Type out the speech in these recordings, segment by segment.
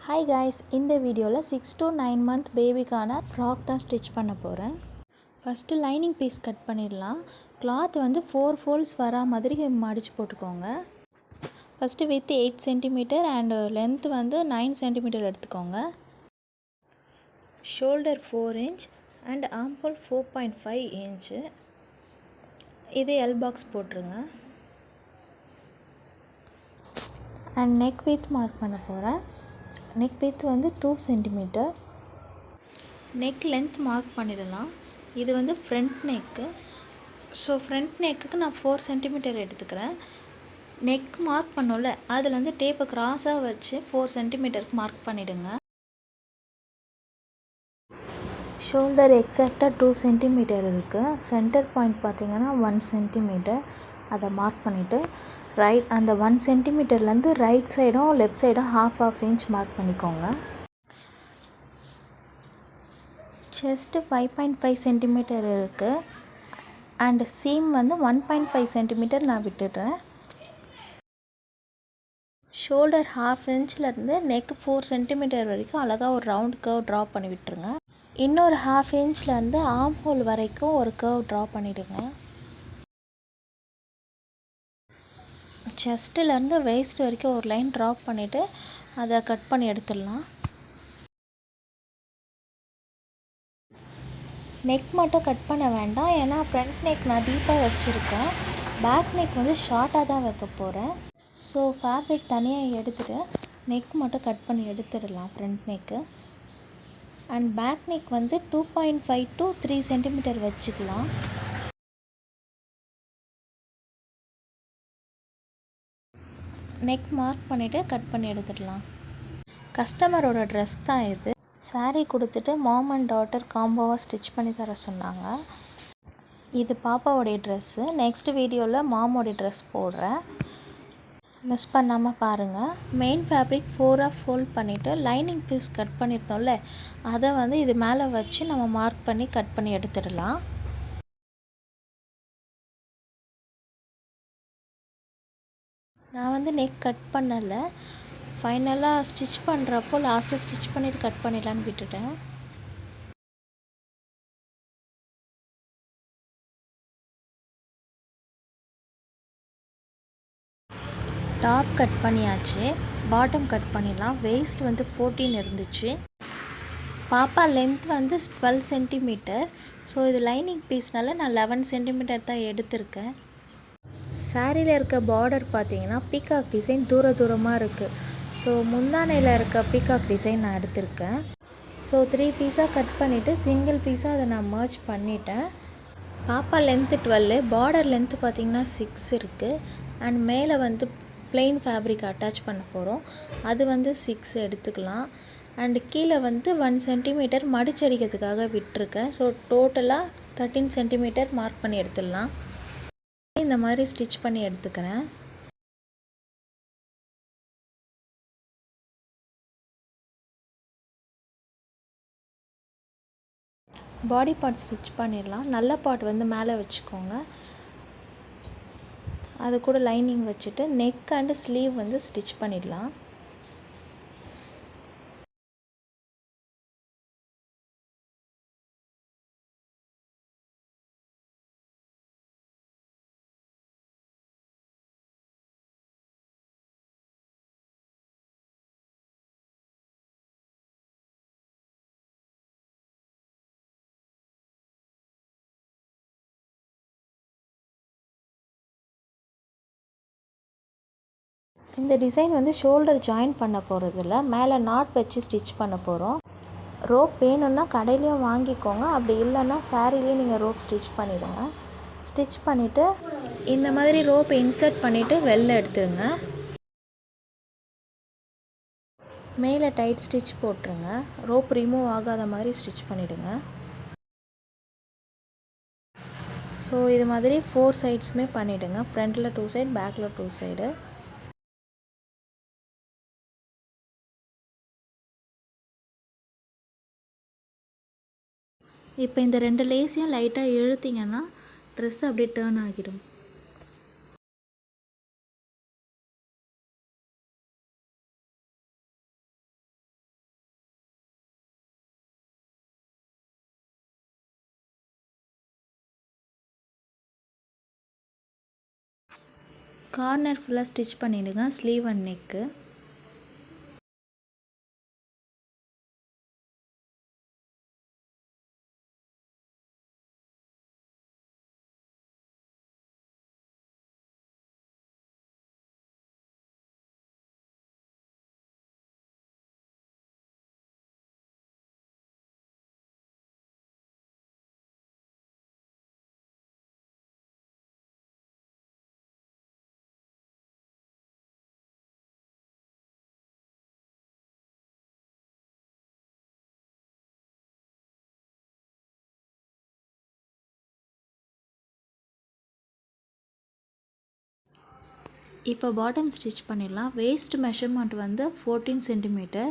Hi guys, இந்த வீடியோவில் 6 to 9 month பேபிக்கான frock தான் ஸ்டிச் பண்ண போகிறேன். ஃபஸ்ட்டு லைனிங் பீஸ் கட் பண்ணிடலாம். கிளாத் வந்து 4 folds வரா மாதிரி மடித்து போட்டுக்கோங்க. First with 8 cm and length வந்து 9 cm எடுத்துக்கோங்க. Shoulder 4 inch and armhole 4.5 inch. இதே எல் பாக்ஸ் போட்டுருங்க. அண்ட் நெக் வித் மார்க் பண்ண போகிறேன். நெக் வித் வந்து 2 cm. நெக் லென்த் மார்க் பண்ணிடலாம். இது வந்து ஃப்ரண்ட் நெக்கு. ஸோ ஃப்ரண்ட் நெக்குக்கு நான் 4 cm எடுத்துக்கிறேன். நெக் மார்க் பண்ணோம்ல, அதில் வந்து டேப்பை க்ராஸாக வச்சு 4 cm மார்க் பண்ணிவிடுங்க. ஷோல்டர் எக்ஸாக்டாக 2 cm இருக்குது. சென்டர் பாயிண்ட் பார்த்திங்கன்னா 1 cm. அதை மார்க் பண்ணிவிட்டு அந்த 1 cmலேருந்து ரைட் சைடும் லெஃப்ட் சைடும் half inch மார்க் பண்ணிக்கோங்க. செஸ்ட்டு 5.5 cm இருக்குது. அண்ட் சீம் வந்து 1.5 cm நான் விட்டுடுறேன். ஷோல்டர் half inchலேருந்து நெக் 4 cm வரைக்கும் அழகாக ஒரு ரவுண்ட் கர்வ் ட்ரா பண்ணி விட்டுருங்க. இன்னொரு half inchலேருந்து ஆர்ம் ஹோல் வரைக்கும் ஒரு கர்வ் ட்ரா பண்ணிவிடுங்க. செஸ்ட்டிலேருந்து வேஸ்ட் வரைக்கும் ஒரு லைன் ட்ராப் பண்ணிவிட்டு அதை கட் பண்ணி எடுத்துடலாம். நெக் மட்டும் கட் பண்ண வேண்டாம், ஏன்னா ஃப்ரண்ட் நெக் நான் டீப்பாக வச்சுருக்கேன். பேக் நெக் வந்து ஷார்ட்டாக தான் வைக்க போகிறேன். ஸோ ஃபேப்ரிக் தனியாக எடுத்துகிட்டு நெக் மட்டும் கட் பண்ணி எடுத்துடலாம் front neck. And back neck வந்து 2.5 to 3 cm வச்சுக்கலாம். நெக் மார்க் பண்ணிவிட்டு கட் பண்ணி எடுத்துடலாம். கஸ்டமரோட ட்ரெஸ் தான் இது. சாரீ கொடுத்துட்டு மாம் அண்ட் டாட்டர் காம்போவாக ஸ்டிச் பண்ணி தர சொன்னாங்க. இது பாப்பாவோடைய ட்ரெஸ்ஸு. நெக்ஸ்ட் வீடியோவில் மாமோடைய ட்ரெஸ் போடுறேன், மிஸ் பண்ணாமல் பாருங்கள். மெயின் ஃபேப்ரிக் 4ஆக ஃபோல்ட் பண்ணிவிட்டு லைனிங் பீஸ் கட் பண்ணியிருந்தோம்ல, அதை வந்து இது மேலே வச்சு நம்ம மார்க் பண்ணி கட் பண்ணி எடுத்துடலாம். நான் வந்து நெக் கட் பண்ணலை. ஃபைனலாக ஸ்டிச் பண்ணுறப்போ லாஸ்ட்டு ஸ்டிச் பண்ணிவிட்டு கட் பண்ணிடலான்னு விட்டுட்டேன். டாப் கட் பண்ணியாச்சு. பாட்டம் கட் பண்ணிடலாம். வேஸ்ட் வந்து 14 இருந்துச்சு. பாப்பா லென்த் வந்து 12 cm. ஸோ இது லைனிங் பீஸ்னால நான் 11 cm தான் எடுத்திருக்கேன். சாரியில் இருக்க பார்டர் பார்த்தீங்கன்னா பீகாக் டிசைன் தூரமாக இருக்குது. ஸோ முந்தானையில் இருக்க பீகாக் டிசைன் நான் எடுத்திருக்கேன். ஸோ 3 பீஸாக கட் பண்ணிவிட்டு சிங்கிள் பீஸாக அதை நான் மர்ஜ் பண்ணிட்டேன். பாப்பா லென்த்து 12, பார்டர் லென்த்து பார்த்திங்கன்னா 6 இருக்குது. அண்ட் மேலே வந்து plain ஃபேப்ரிக் அட்டாச் பண்ண போகிறோம், அது வந்து 6 எடுத்துக்கலாம். அண்டு கீழே வந்து 1 cm மடிச்சடிக்கிறதுக்காக விட்டுருக்கேன். ஸோ டோட்டலாக 13 cm மார்க் பண்ணி எடுத்துடலாம். இந்த மாதிரி ஸ்டிச் பண்ணி எடுத்துக்கிறேன். பாடி பார்ட் ஸ்டிச் பண்ணிடலாம். நல்ல பார்ட் வந்து மேலே வச்சுக்கோங்க. அது கூட லைனிங் வச்சுட்டு நெக் அண்டு ஸ்லீவ் வந்து ஸ்டிச் பண்ணிடலாம். இந்த டிசைன் வந்து ஷோல்டர் ஜாயின் பண்ண போகிறதில்ல, மேலே நாட் வச்சு ஸ்டிச் பண்ண போகிறோம். ரோப் வேணும்னா கடையிலையும் வாங்கிக்கோங்க, அப்படி இல்லைன்னா சாரிலேயே நீங்கள் ரோப் ஸ்டிச் பண்ணிடுங்க. ஸ்டிச் பண்ணிவிட்டு இந்த மாதிரி ரோப் இன்சர்ட் பண்ணிவிட்டு வெளில எடுத்துருங்க. மேலே டைட் ஸ்டிச் போட்டுருங்க. ரோப் ரிமூவ் ஆகாத மாதிரி ஸ்டிச் பண்ணிவிடுங்க. ஸோ இது மாதிரி 4 சைட்ஸுமே பண்ணிவிடுங்க. ஃப்ரண்ட்டில் 2 சைடு, பேக்கில் 2 சைடு. இப்போ இந்த 2 லேஸையும் லைட்டாக இழுத்திங்கன்னா ட்ரெஸ் அப்படியே டேர்ன் ஆகிடும். கார்னர் ஃபுல்லாக ஸ்டிச் பண்ணிவிடுங்க, ஸ்லீவ் அண்ட் நெக்கு. இப்போ பாட்டம் ஸ்டிச் பண்ணிடலாம். வேஸ்ட் மெஷர்மெண்ட் வந்து 14 சென்டிமீட்டர்.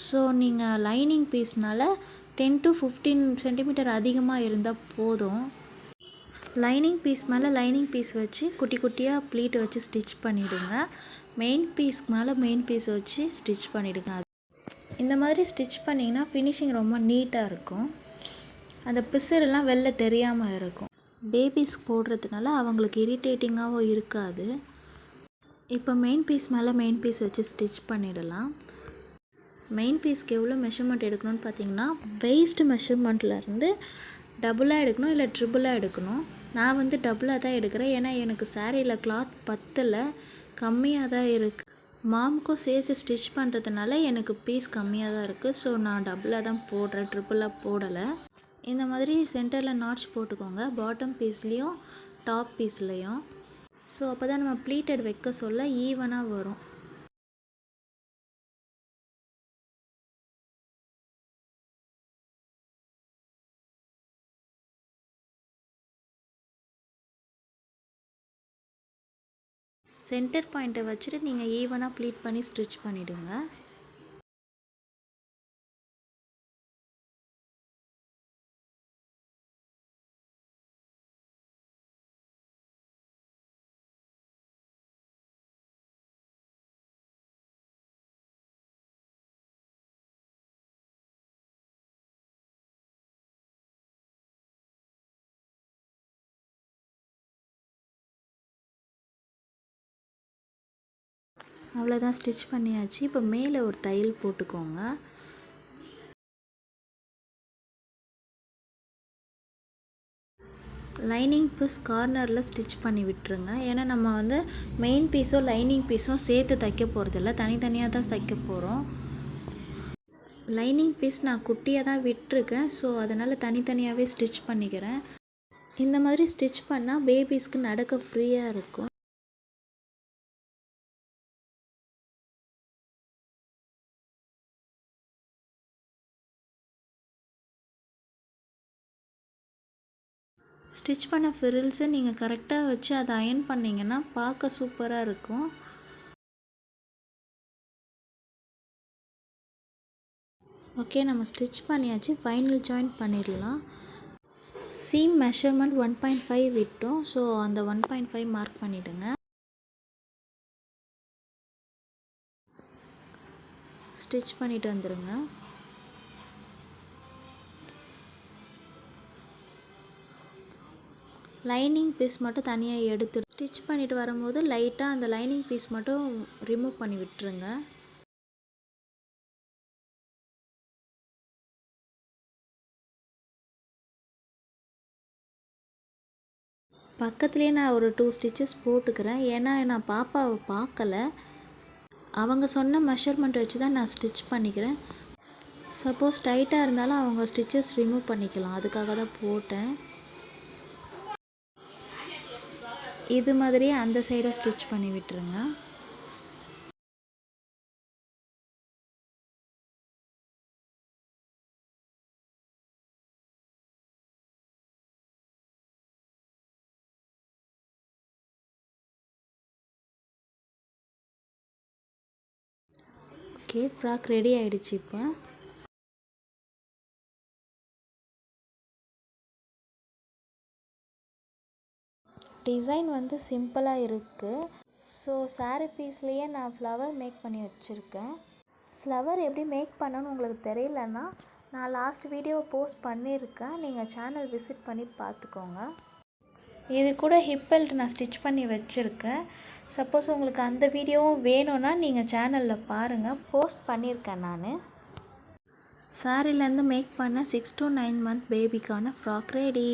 ஸோ நீங்கள் லைனிங் பீஸ்னால் 10 to 15 சென்டிமீட்டர் அதிகமாக இருந்தால் போதும். லைனிங் பீஸ் மேலே லைனிங் பீஸ் வச்சு குட்டி குட்டியாக ப்ளீட் வச்சு ஸ்டிச் பண்ணிவிடுங்க. மெயின் பீஸ்க்கு மேலே மெயின் பீஸ் வச்சு ஸ்டிச் பண்ணிவிடுங்க. இந்த மாதிரி ஸ்டிச் பண்ணிங்கன்னா ஃபினிஷிங் ரொம்ப நீட்டாக இருக்கும். அந்த பிசுரெல்லாம் வெளில தெரியாமல் இருக்கும். பேபிஸ்க்கு போடுறதுனால அவங்களுக்கு இரிட்டேட்டிங்காகவும் இருக்காது. இப்போ மெயின் பீஸ் மேலே மெயின் பீஸ் வச்சு ஸ்டிச் பண்ணிடலாம். மெயின் பீஸ்க்கு எவ்வளோ மெஷர்மெண்ட் எடுக்கணும்னு பார்த்தீங்கன்னா, வெயிஸ்ட் மெஷர்மெண்ட்லேருந்து டபுளாக எடுக்கணும் இல்லை ட்ரிபிளாக எடுக்கணும். நான் வந்து டபுளாக தான் எடுக்கிறேன், ஏன்னா எனக்கு சாரியில் கிளாத் பத்தலை, கம்மியாக தான் இருக்குது. மாமுக்கும் சேர்த்து ஸ்டிச் பண்ணுறதுனால எனக்கு பீஸ் கம்மியாக தான் இருக்குது. ஸோ நான் டபுளாக தான் போடுறேன், ட்ரிபிளாக போடலை. இந்த மாதிரி சென்டரில் நாட்ச் போட்டுக்கோங்க, பாட்டம் பீஸ்லேயும் டாப் பீஸ்லேயும். ஸோ அப்போ தான் நம்ம ப்ளீட்டட் வைக்க சொல்ல ஈவனாக வரும். சென்டர் பாயிண்ட்டை வச்சுட்டு நீங்கள் ஈவனாக ப்ளீட் பண்ணி ஸ்டிச் பண்ணிவிடுங்க. அவ்வளோதான், ஸ்டிச் பண்ணியாச்சு. இப்போ மேலே ஒரு தையல் போட்டுக்கோங்க. லைனிங் பீஸ் கார்னரில் ஸ்டிச் பண்ணி விட்டுருங்க. ஏன்னா நம்ம வந்து மெயின் பீஸும் லைனிங் பீஸும் சேர்த்து தைக்க போகிறதில்ல, தனித்தனியாக தான் தைக்க போகிறோம். லைனிங் பீஸ் நான் குட்டியாக தான் விட்டுருக்கேன், ஸோ அதனால் தனித்தனியாகவே ஸ்டிச் பண்ணிக்கிறேன். இந்த மாதிரி ஸ்டிச் பண்ணால் பேபிஸ்க்கு நடக்க ஃப்ரீயாக இருக்கும். ஸ்டிச் பண்ண ஃப்ரில்ஸை நீங்கள் கரெக்டாக வச்சு அதை அயர்ன் பண்ணிங்கன்னா பார்க்க சூப்பராக இருக்கும். ஓகே, நம்ம ஸ்டிச் பண்ணியாச்சு. ஃபைனல் ஜாயின் பண்ணிடலாம். சீம் மெஷர்மெண்ட் 1.5 விட்டோம். ஸோ அந்த 1.5 மார்க் பண்ணிவிடுங்க. ஸ்டிச் பண்ணிவிட்டு வந்துடுங்க. லைனிங் பீஸ் மட்டும் தனியாக எடுத்து ஸ்டிச் பண்ணிவிட்டு வரும்போது லைட்டாக அந்த லைனிங் பீஸ் மட்டும் ரிமூவ் பண்ணி விட்டுருங்க. பக்கத்துலேயே நான் ஒரு 2 ஸ்டிச்சஸ் போட்டுக்கிறேன், ஏன்னா நான் பாப்பாவை பார்க்கல. அவங்க சொன்ன மெஷர்மெண்ட் வச்சு தான் நான் ஸ்டிச் பண்ணிக்கிறேன். சப்போஸ் டைட்டாக இருந்தாலும் அவங்க ஸ்டிச்சஸ் ரிமூவ் பண்ணிக்கலாம், அதுக்காக தான் போட்டேன். இது மாதிரியே அந்த சைடை ஸ்டிச் பண்ணி விட்டுருங்க. ஓகே, ஃப்ராக் ரெடி ஆகிடுச்சு. இப்போ டிசைன் வந்து சிம்பிளாக இருக்குது. ஸோ சாரீ பீஸ்லேயே நான் ஃப்ளவர் மேக் பண்ணி வச்சுருக்கேன். ஃப்ளவர் எப்படி மேக் பண்ணணும்னு உங்களுக்கு தெரியலன்னா நான் லாஸ்ட் வீடியோவை போஸ்ட் பண்ணியிருக்கேன், நீங்கள் சேனல் விசிட் பண்ணி பார்த்துக்கோங்க. இது கூட ஹிப் பெல்ட் நான் ஸ்டிச் பண்ணி வச்சுருக்கேன். சப்போஸ் உங்களுக்கு அந்த வீடியோவும் வேணும்னா நீங்கள் சேனலில் பாருங்கள், போஸ்ட் பண்ணியிருக்கேன் நான். சாரிலேருந்து மேக் பண்ண 6 to 9 month பேபிக்கான ஃப்ராக் ரெடி.